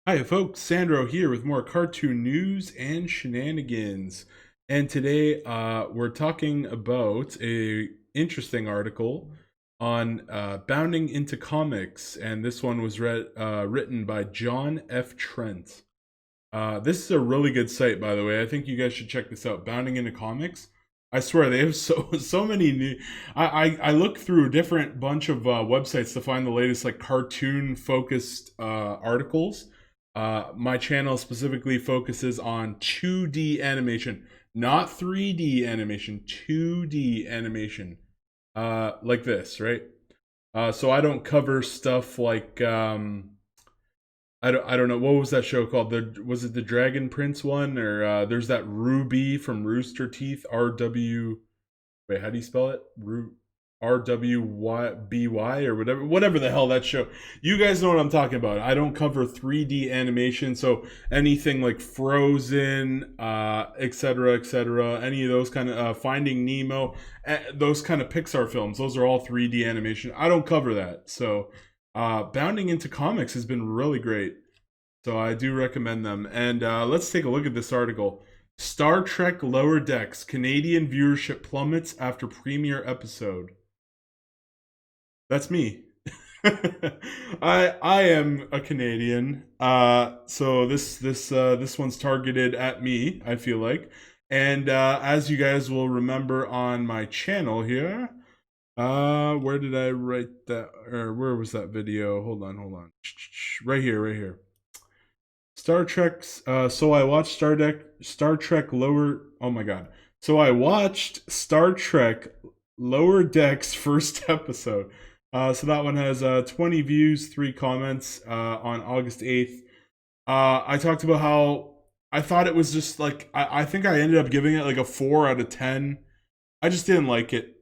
Hi, folks. Sandro here with more cartoon news and shenanigans. And today, we're talking about a interesting article on bounding into comics, and this one was written by John F. Trent. This is a really good site, by the way. I think you guys should check this out. Bounding into comics. I swear they have so many new. I look through a different bunch of websites to find the latest like cartoon focused articles. My channel specifically focuses on 2D animation, not 3D animation, 2D animation, like this, right? So I don't cover stuff like I don't know what was that show called. Was it the Dragon Prince one or there's that Ruby from Rooster Teeth, RW. Wait, how do you spell it? RWBY or whatever the hell that show. You guys know what I'm talking about. I don't cover 3D animation, so anything like Frozen, etc., etc., any of those kind of Finding Nemo, those kind of Pixar films. Those are all 3D animation. I don't cover that. So, bounding into comics has been really great. So I do recommend them. And let's take a look at this article. Star Trek Lower Decks, Canadian viewership plummets after premiere episode. That's me. I am a Canadian. So this one's targeted at me, I feel like. And as you guys will remember on my channel here, where did I write that, or where was that video? Hold on. Right here, right here. Star Trek's. So I watched Star Trek Lower. Oh my god. So I watched Star Trek Lower Decks first episode. So that one has 20 views, 3 comments on August 8th. I talked about how I thought it was just like I think I ended up giving it like a 4 out of 10. I just didn't like it.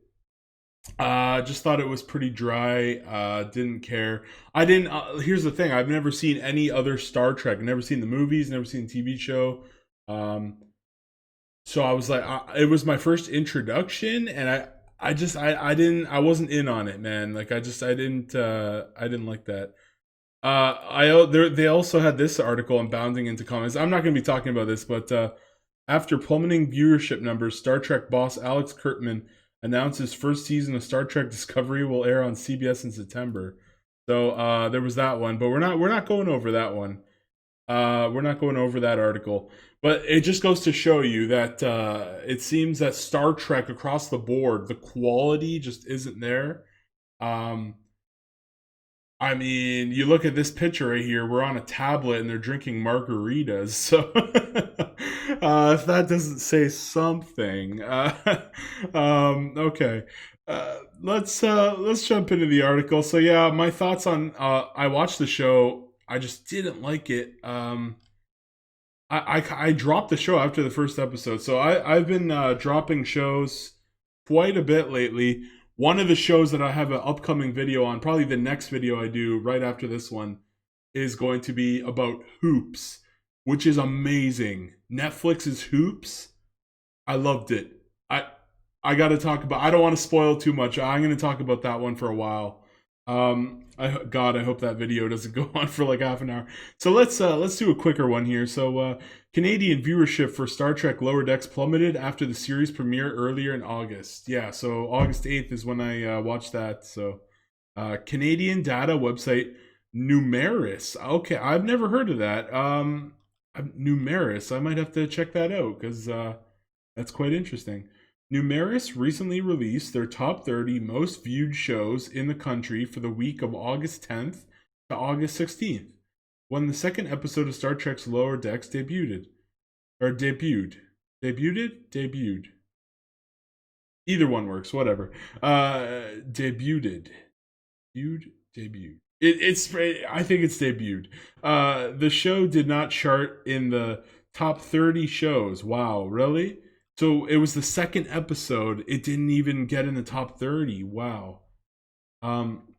Just thought it was pretty dry. Didn't care. I didn't. Here's the thing: I've never seen any other Star Trek. Never seen the movies. Never seen the TV show. Um, so I was like, it was my first introduction, and I didn't. I wasn't in on it, man. Like I didn't like that. They also had this article on bounding into comics. I'm not going to be talking about this, but after plummeting viewership numbers, Star Trek boss Alex Kurtzman announces first season of Star Trek Discovery will air on CBS in September. So there was that one, but we're not going over that one. We're not going over that article, but it just goes to show you that it seems that Star Trek across the board, the quality just isn't there. Um, I mean, you look at this picture right here. We're on a tablet and they're drinking margaritas. So, if that doesn't say something, okay. Let's jump into the article. So yeah, my thoughts on. I watched the show. I just didn't like it. I dropped the show after the first episode. So I've been dropping shows quite a bit lately. One of the shows that I have an upcoming video on, probably the next video I do right after this one, is going to be about Hoops, which is amazing. Netflix's Hoops. I loved it. I I got to talk about. I don't want to spoil too much. I'm going to talk about that one for a while. I hope that video doesn't go on for like half an hour. So let's do a quicker one here. So Canadian viewership for Star Trek Lower Decks plummeted after the series premiere earlier in August. Yeah, so August 8th is when I watched that. So Canadian data website Numeris. Okay, I've never heard of that. Numeris. I might have to check that out because that's quite interesting. Numeris recently released their top 30 most viewed shows in the country for the week of August 10th to August 16th, when the second episode of Star Trek's Lower Decks debuted. Or debuted. Debuted? Either one works, whatever. Debuted. Debuted. I think it's debuted. The show did not chart in the top 30 shows. Wow, really? So it was the second episode. It didn't even get in the top 30. Wow. Um,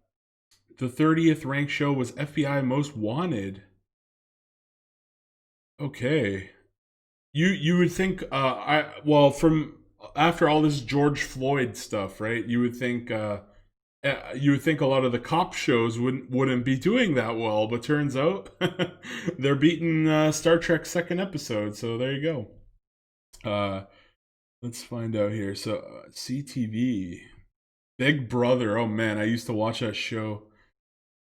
the 30th ranked show was FBI Most Wanted. Okay. You would think I well from after all this George Floyd stuff, right? You would think You would think a lot of the cop shows wouldn't be doing that well, but turns out they're beating Star Trek second episode. So there you go. Let's find out here. So CTV, Big Brother. Oh man, I used to watch that show.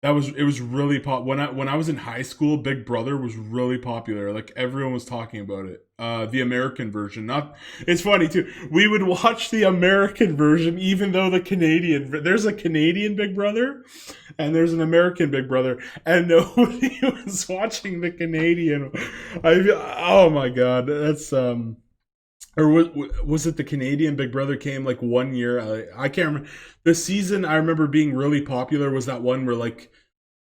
It was really pop when I was in high school. Big Brother was really popular. Like everyone was talking about it. The American version. Not. It's funny too. We would watch the American version, even though there's a Canadian Big Brother, and there's an American Big Brother, and nobody was watching the Canadian. Oh my god, that's or was it the Canadian Big Brother came like one year? I can't remember. The season I remember being really popular was that one where like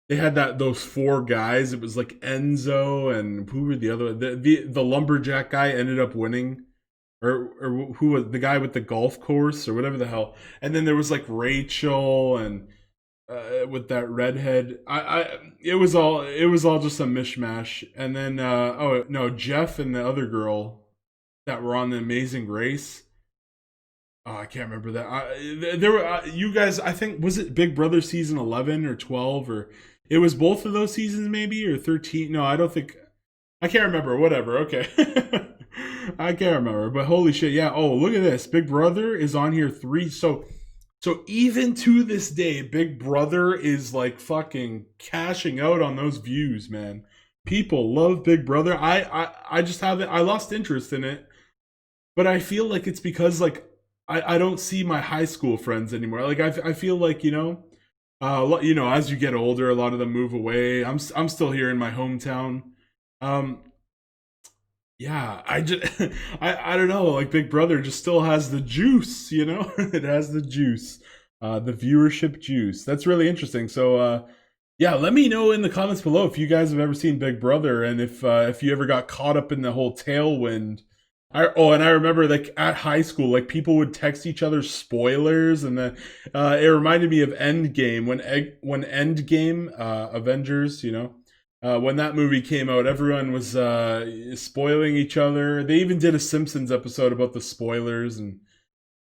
they had those four guys. It was like Enzo and who were the other the lumberjack guy ended up winning, or who was the guy with the golf course or whatever the hell. And then there was like Rachel and with that redhead. It was all just a mishmash. And then oh no, Jeff and the other girl that were on the Amazing Race. Oh, I can't remember that. There were you guys. I think was it Big Brother season 11 or 12 or it was both of those seasons maybe or 13. No, I don't think. I can't remember. Whatever. Okay. I can't remember. But holy shit, yeah. Oh, look at this. Big Brother is on here three. So even to this day, Big Brother is like fucking cashing out on those views, man. People love Big Brother. I just haven't. I lost interest in it, but I feel like it's because like I don't see my high school friends anymore. Like I feel like as you get older, a lot of them move away. I'm still here in my hometown. Um, yeah, I just I don't know. Like Big Brother just still has the juice. It has the juice, the viewership juice. That's really interesting. So yeah, let me know in the comments below if you guys have ever seen Big Brother and if you ever got caught up in the whole tailwind. And I remember like at high school, like people would text each other spoilers, and then it reminded me of Endgame when Endgame Avengers, when that movie came out, everyone was spoiling each other. They even did a Simpsons episode about the spoilers and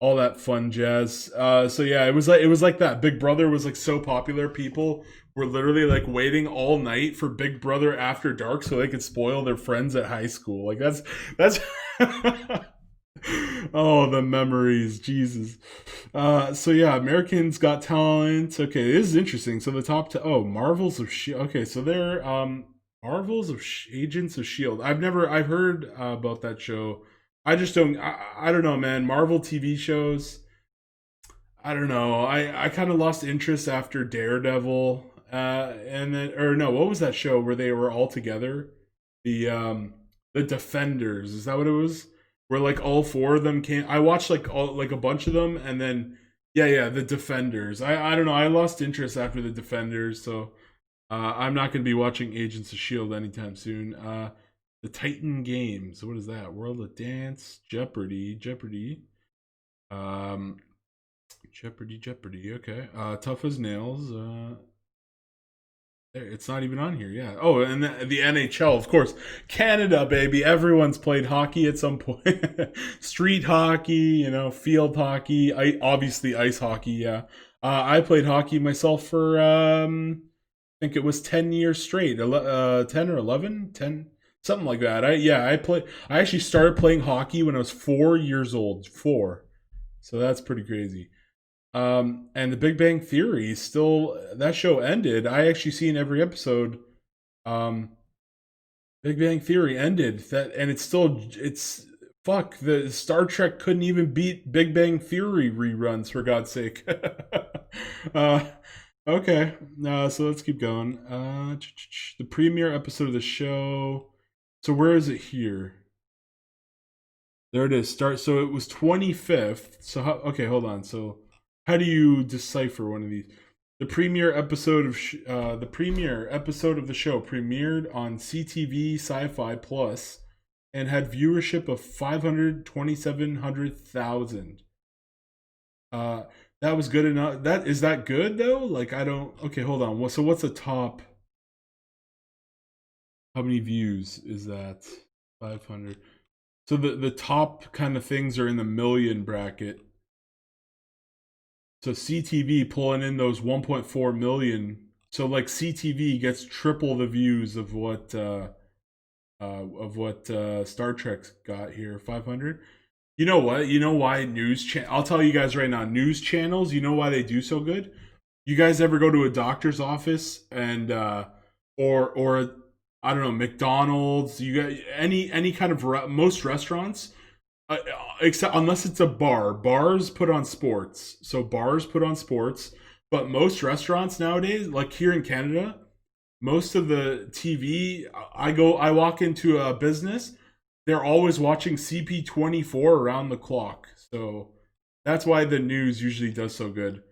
all that fun jazz. So yeah, it was like that. Big Brother was like so popular, people were literally like waiting all night for Big Brother After Dark so they could spoil their friends at high school. Like that's oh, the memories, Jesus. So yeah, Americans Got Talent. Okay, this is interesting. So the Marvels of Shield. Okay, so they're Agents of Shield. I've heard about that show. I just don't. I don't know, man. Marvel TV shows. I don't know. I kind of lost interest after Daredevil. And then or no, what was that show where they were all together? The Defenders. Is that what it was? Where like all four of them came. I watched like a bunch of them, and then yeah, the Defenders. I don't know. I lost interest after the Defenders, so I'm not going to be watching Agents of Shield anytime soon. The Titan Games. What is that? World of Dance, Jeopardy. Um, Jeopardy. Okay. Tough as Nails. It's not even on here. Yeah. Oh, and the NHL, of course. Canada, baby. Everyone's played hockey at some point. Street hockey, field hockey. Obviously ice hockey. Yeah. I played hockey myself for I think it was 10 years straight. 10 or 11, 10, something like that. I actually started playing hockey when I was 4 years old. 4. So that's pretty crazy. And the Big Bang Theory still that show ended. I actually seen every episode. Um, Big Bang Theory ended that, and it's fuck. The Star Trek couldn't even beat Big Bang Theory reruns for God's sake. uh, okay, so let's keep going. The premiere episode of the show. So where is it here? There it is. Start. So it was 25th. So okay, hold on. So how do you decipher one of these? The premiere episode of the show premiered on CTV Sci-Fi Plus and had viewership of 527,000. That was good enough. That good though? Like I don't. Okay, hold on. So what's the top? How many views is that? 500. So the top kind of things are in the million bracket. So CTV pulling in those 1.4 million. So like CTV gets triple the views of what Star Trek's got here, 500. You know what? You know why I'll tell you guys right now, news channels, you know why they do so good? You guys ever go to a doctor's office and or I don't know, McDonald's, you got any kind of most restaurants, except unless it's a bar. Bars put on sports. So bars put on sports, but most restaurants nowadays, like here in Canada, most of the TV, I walk into a business, they're always watching CP24 around the clock. So that's why the news usually does so good.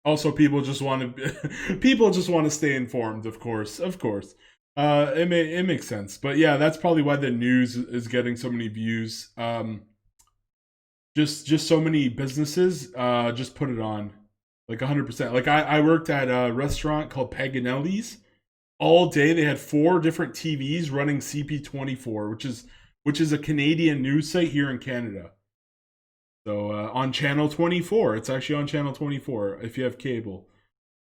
Also, people just want to stay informed, of course. It makes sense, but yeah, that's probably why the news is getting so many views. Just so many businesses just put it on like 100%. Like I worked at a restaurant called Paganelli's. All day they had four different TVs running CP24, which is a Canadian news site here in Canada. So on channel 24, it's actually on channel 24 if you have cable.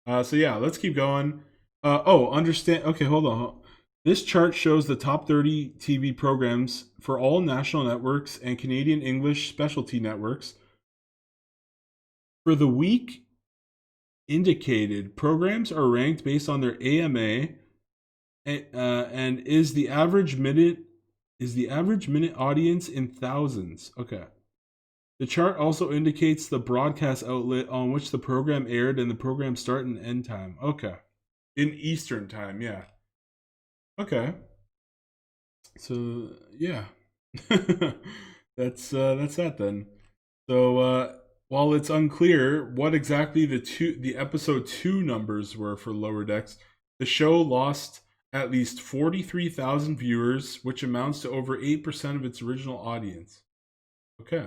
So yeah, let's keep going. Understand. Okay, hold on. This chart shows the top 30 TV programs for all national networks and Canadian English specialty networks. For the week indicated, programs are ranked based on their AMA, and is the average minute audience in thousands. Okay. The chart also indicates the broadcast outlet on which the program aired and the program start and end time. Okay. In Eastern time, yeah. Okay. So yeah. That's that then. So while it's unclear what exactly the episode 2 numbers were for Lower Decks, the show lost at least 43,000 viewers, which amounts to over 8% of its original audience. Okay.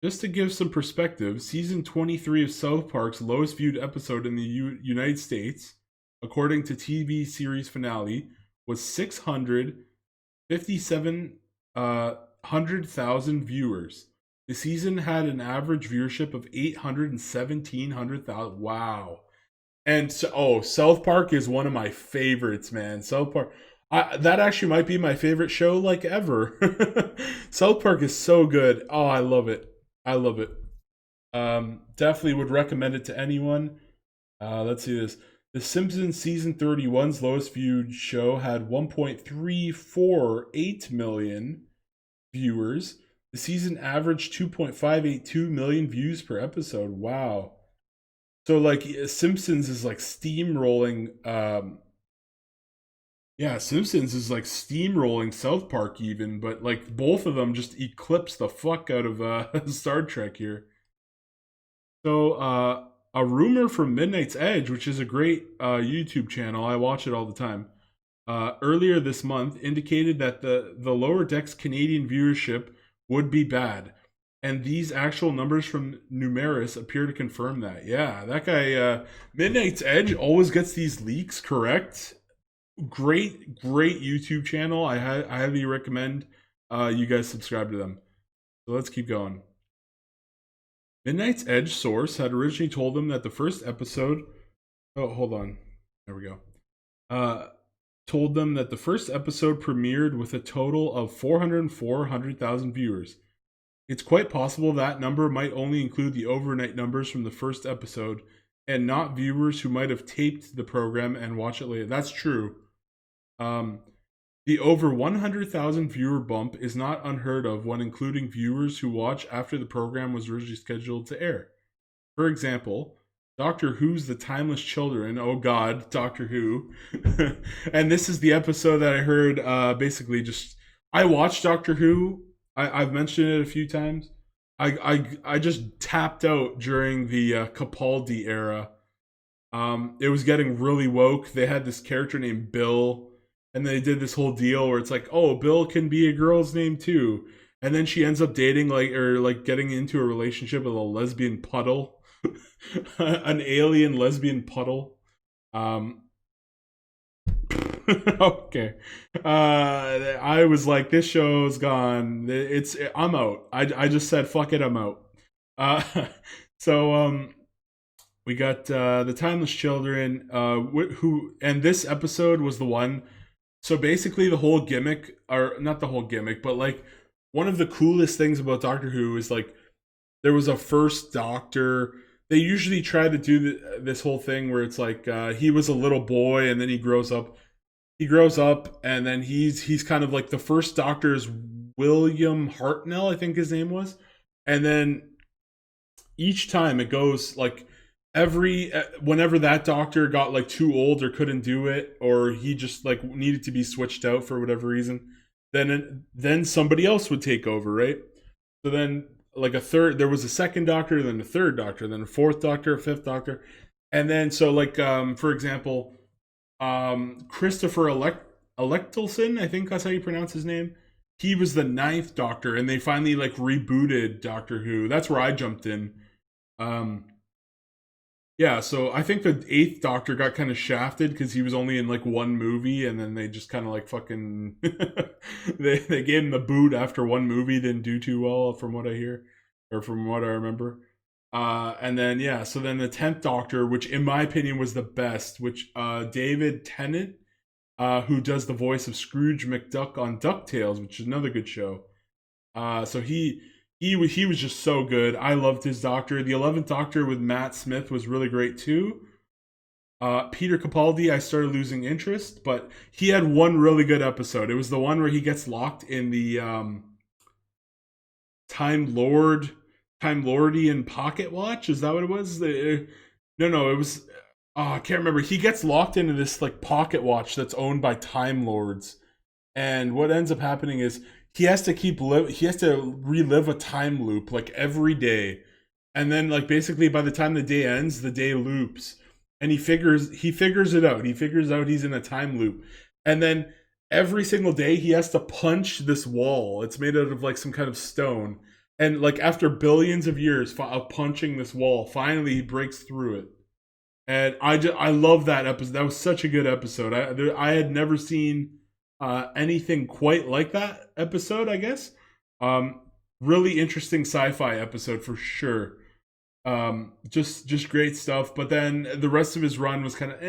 Just to give some perspective, season 23 of South Park's lowest viewed episode in the United States, according to TV series finale, was 657,000 viewers. The season had an average viewership of 817,000. Wow. And so, South Park is one of my favorites, man. South Park, that actually might be my favorite show like ever. South Park is so good. Oh, I love it. I love it. Definitely would recommend it to anyone. Let's see this. The Simpsons season 31's lowest viewed show had 1.348 million viewers. The season averaged 2.582 million views per episode. Wow. So like Simpsons is like steamrolling Simpsons is like steamrolling South Park even, but like both of them just eclipse the fuck out of Star Trek here. So a rumor from Midnight's Edge, which is a great YouTube channel, I watch it all the time. Earlier this month indicated that the Lower Decks Canadian viewership would be bad. And these actual numbers from Numeris appear to confirm that. Yeah, that guy, Midnight's Edge, always gets these leaks correct. Great YouTube channel. I highly recommend you guys subscribe to them. So let's keep going. Midnight's Edge source had originally told them that the first episode. Oh, hold on. There we go. Told them that the first episode premiered with a total of 404,000 viewers. It's quite possible that number might only include the overnight numbers from the first episode and not viewers who might have taped the program and watch it later. That's true. The over 100,000 viewer bump is not unheard of when including viewers who watch after the program was originally scheduled to air. For example, Doctor Who's The Timeless Children, oh god, Doctor Who. And this is the episode that I heard basically just... I watched Doctor Who. I've mentioned it a few times. I just tapped out during the Capaldi era. It was getting really woke. They had this character named Bill, and they did this whole deal where it's like, oh, Bill can be a girl's name too. And then she ends up dating getting into a relationship with a lesbian puddle. An alien lesbian puddle. Okay. I was like, this show's gone. I'm out. I just said, fuck it, I'm out. Uh, so we got the Timeless Children, who, and this episode was the one. So basically, the whole gimmick, or not the whole gimmick, but like one of the coolest things about Doctor Who is like there was a first Doctor. They usually try to do this whole thing where it's like he was a little boy and then he grows up. He grows up and then he's kind of like the first Doctor is William Hartnell, I think his name was, and then each time it goes like every whenever that doctor got like too old or couldn't do it or he just like needed to be switched out for whatever reason, then somebody else would take over, right? So then like a third, there was a second doctor, then a third doctor, then a fourth doctor, a fifth doctor, and then so like for example, Christopher Electelson, I think that's how you pronounce his name. He was the ninth doctor and they finally like rebooted Doctor Who. That's where I jumped in. um yeah, so I think the eighth Doctor got kind of shafted because he was only in like one movie, and then they just kind of like fucking they gave him the boot after one movie. Didn't do too well, from what I hear, or from what I remember. And then yeah, so then the tenth Doctor, which in my opinion was the best, which David Tennant, who does the voice of Scrooge McDuck on Ducktales, which is another good show. So he was just so good. I loved his Doctor. The 11th Doctor with Matt Smith was really great too. Peter Capaldi, I started losing interest, but he had one really good episode. It was the one where he gets locked in the Time Lord, Time Lordian pocket watch. Is that what it was? No, it was. Oh, I can't remember. He gets locked into this like pocket watch that's owned by Time Lords, and what ends up happening is he has to relive a time loop like every day, and then like basically by the time the day ends, the day loops, and he figures it out. He figures out he's in a time loop, and then every single day he has to punch this wall. It's made out of like some kind of stone, and like after billions of years of punching this wall, finally he breaks through it. And I love that episode. That was such a good episode. I had never seen anything quite like that episode. I guess. Um, Really interesting sci-fi episode for sure. Just great stuff. But then the rest of his run was kind of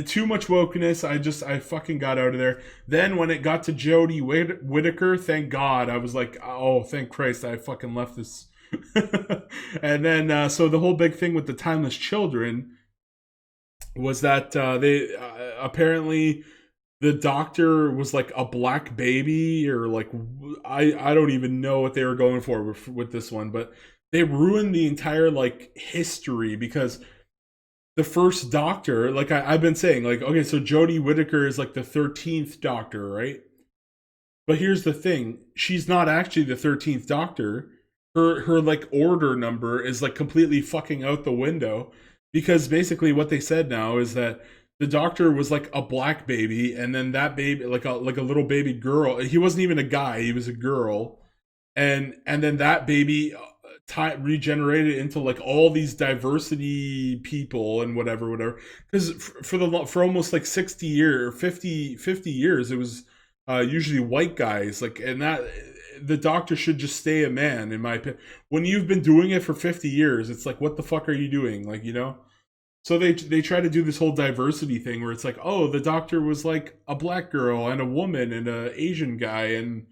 too much wokeness. I fucking got out of there. Then when it got to Jodie Whittaker, thank God, I was like, oh, thank Christ, I fucking left this. And then so the whole big thing with the Timeless Children was that they apparently the doctor was like a black baby, or like I don't even know what they were going for with this one, but they ruined the entire like history because the first doctor, like I've been saying, like okay, so Jodie Whittaker is like the 13th doctor, right? But here's the thing: she's not actually the 13th Doctor. Her like order number is like completely fucking out the window, because basically what they said now is that the Doctor was like a black baby, and then that baby, like a little baby girl. He wasn't even a guy; he was a girl, and then that baby regenerated into like all these diversity people and whatever, because for almost like 60 years, 50 years, it was usually white guys, like, and that the doctor should just stay a man, in my opinion. When you've been doing it for 50 years, it's like, what the fuck are you doing, like, you know? So they try to do this whole diversity thing where it's like, oh, the doctor was like a black girl and a woman and a Asian guy, and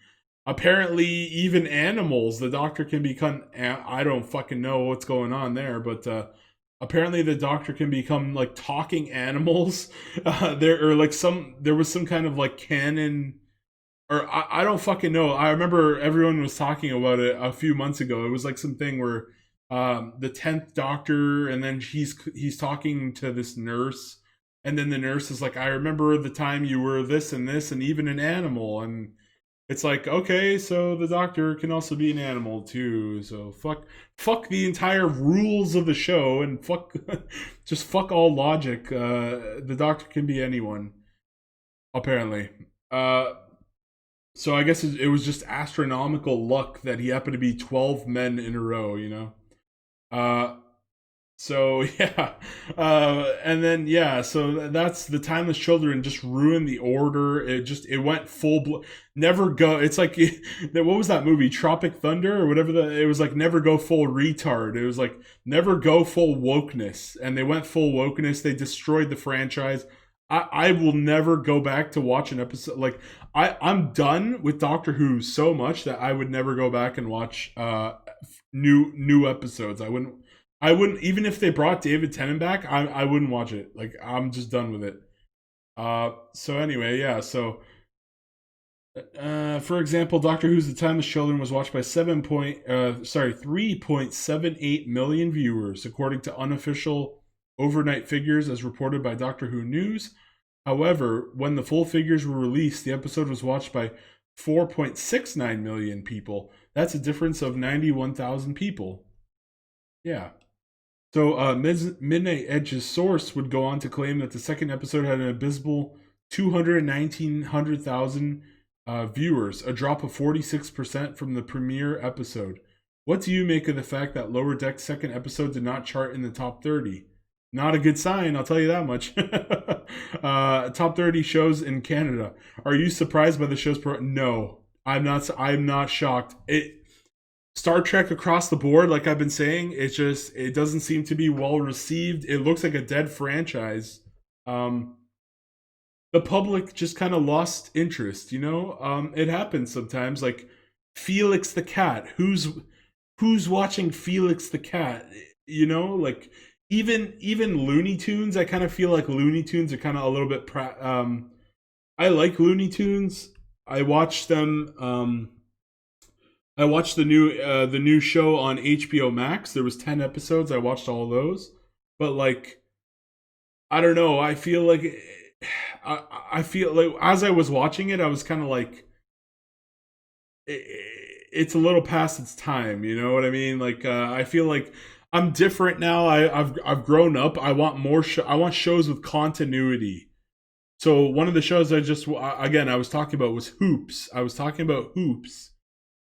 apparently even animals. The doctor can become. I don't fucking know what's going on there, but apparently the doctor can become like talking animals. There was some kind of like canon, or I don't fucking know. I remember everyone was talking about it a few months ago. It was like something where the 10th Doctor, and then he's talking to this nurse, and then the nurse is like, I remember the time you were this and this and even an animal. And it's like, okay, so the Doctor can also be an animal too. So fuck the entire rules of the show, and fuck just fuck all logic. The Doctor can be anyone, apparently. So I guess it was just astronomical luck that he happened to be 12 men in a row, you know? Uh, So yeah, and then yeah, so that's the Timeless Children just ruined the order. It went never go. It's like what was that movie, Tropic Thunder or whatever? It was like never go full retard. It was like never go full wokeness, and they went full wokeness. They destroyed the franchise. I will never go back to watch an episode. Like I'm done with Doctor Who so much that I would never go back and watch new episodes. I wouldn't even if they brought David Tennant back. I wouldn't watch it. Like I'm just done with it. So anyway, yeah. So for example, Doctor Who's The Timeless Children was watched by 3.78 million viewers, according to unofficial overnight figures as reported by Doctor Who News. However, when the full figures were released, the episode was watched by 4.69 million people. That's a difference of 91,000 people. Yeah. So, Midnight Edge's source would go on to claim that the second episode had an abysmal 219,000 viewers, a drop of 46% from the premiere episode. What do you make of the fact that Lower Deck's second episode did not chart in the top 30? Not a good sign, I'll tell you that much. Top 30 shows in Canada. Are you surprised by the show's No, I'm not. I'm not shocked. Star Trek across the board, like I've been saying, it doesn't seem to be well received. It looks like a dead franchise. Um, the public just kind of lost interest. It happens sometimes. Like Felix the Cat. Who's watching Felix the Cat? Like even Looney Tunes. I kind of feel like Looney Tunes are kind of a little bit. I like Looney Tunes. I watch them. I watched the new show on HBO Max. There was 10 episodes. I watched all of those. But like I don't know. I feel like as I was watching it, I was kind of like it's a little past its time, you know what I mean? Like I feel like I'm different now. I've grown up. I want I want shows with continuity. So one of the shows I was talking about was Hoops. I was talking about Hoops.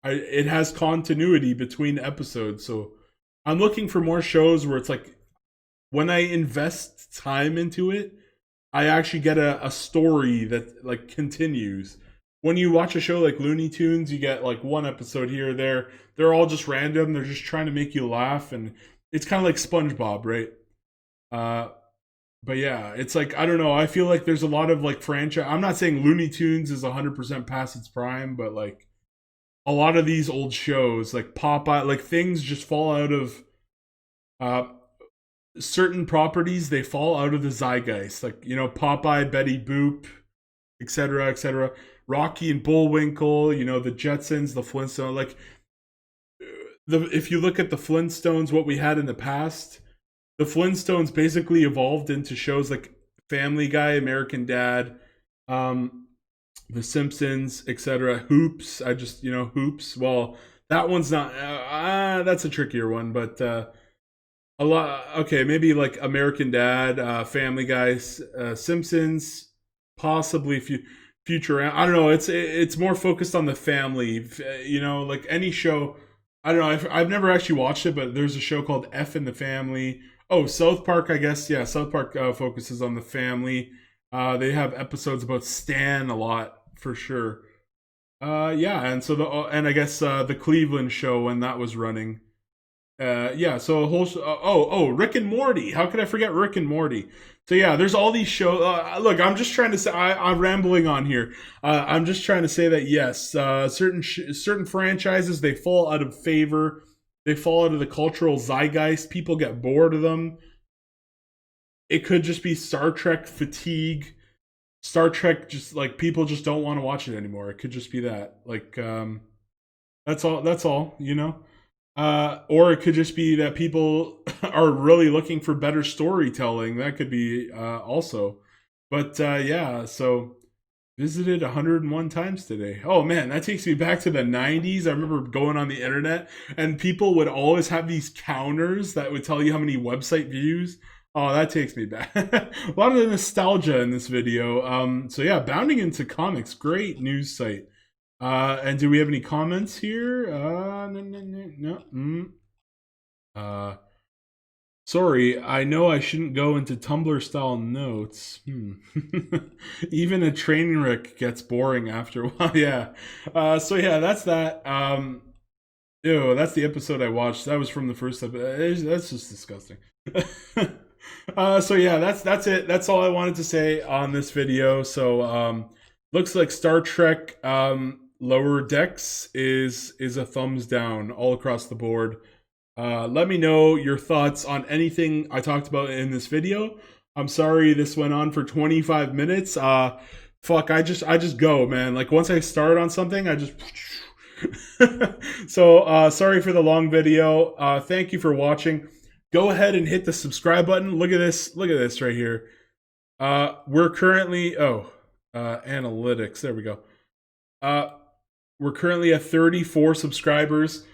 It has continuity between episodes, so I'm looking for more shows where it's like when I invest time into it, I actually get a story that like continues. When you watch a show like Looney Tunes, you get like one episode here or there. They're all just random. They're just trying to make you laugh, and it's kind of like SpongeBob, right? Uh, but yeah, it's like I don't know. I feel like there's a lot of like franchise. I'm not saying Looney Tunes is 100% past its prime, but like a lot of these old shows like Popeye, like things just fall out of uh, certain properties. They fall out of the zeitgeist, like Popeye, Betty Boop, etc., etc. Rocky and Bullwinkle, the Jetsons, the Flintstones. Like if you look at the Flintstones, what we had in the past, the Flintstones basically evolved into shows like Family Guy, American Dad, The Simpsons, etc. Hoops. Hoops. Well, that one's not. That's a trickier one, but a lot. Okay, maybe like American Dad, Family Guy, Simpsons, possibly Future. I don't know. It's more focused on the family. Like any show. I don't know. I've never actually watched it, but there's a show called F in the Family. Oh, South Park. I guess yeah. South Park focuses on the family. They have episodes about Stan a lot for sure. Yeah, and so and I guess the Cleveland show when that was running. Yeah, so a whole Rick and Morty. How could I forget Rick and Morty? So yeah, there's all these shows. Look, I'm just trying to say I'm rambling on here. I'm just trying to say that yes, certain franchises they fall out of favor. They fall out of the cultural zeitgeist. People get bored of them. It could just be Star Trek fatigue. Star Trek just like people just don't want to watch it anymore. It could just be that. Like that's all. Or it could just be that people are really looking for better storytelling. That could be also. But yeah, so visited 101 times today. Oh man, that takes me back to the 90s. I remember going on the internet and people would always have these counters that would tell you how many website views. Oh, that takes me back. A lot of the nostalgia in this video. So yeah, Bounding into Comics, great news site. And do we have any comments here? No. Sorry, I know I shouldn't go into Tumblr style notes. Even a train wreck gets boring after a while. Yeah. So yeah, that's that. Ew, that's the episode I watched. That was from the first episode. That's just disgusting. So yeah, that's it. That's all I wanted to say on this video. So looks like Star Trek Lower Decks is a thumbs down all across the board. Let me know your thoughts on anything I talked about in this video. I'm sorry this went on for 25 minutes. Fuck, I just go, man. Like once I start on something, I just so sorry for the long video. Thank you for watching. Go ahead and hit the subscribe button. Look at this. Look at this right here. We're currently analytics. There we go. Uh, we're currently at 34 subscribers.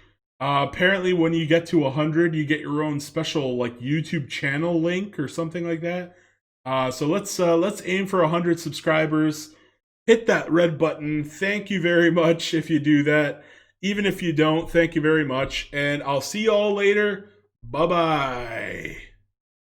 Apparently, when you get to 100, you get your own special like YouTube channel link or something like that. So let's aim for 100 subscribers. Hit that red button. Thank you very much if you do that. Even if you don't, thank you very much. And I'll see you all later. Bye bye.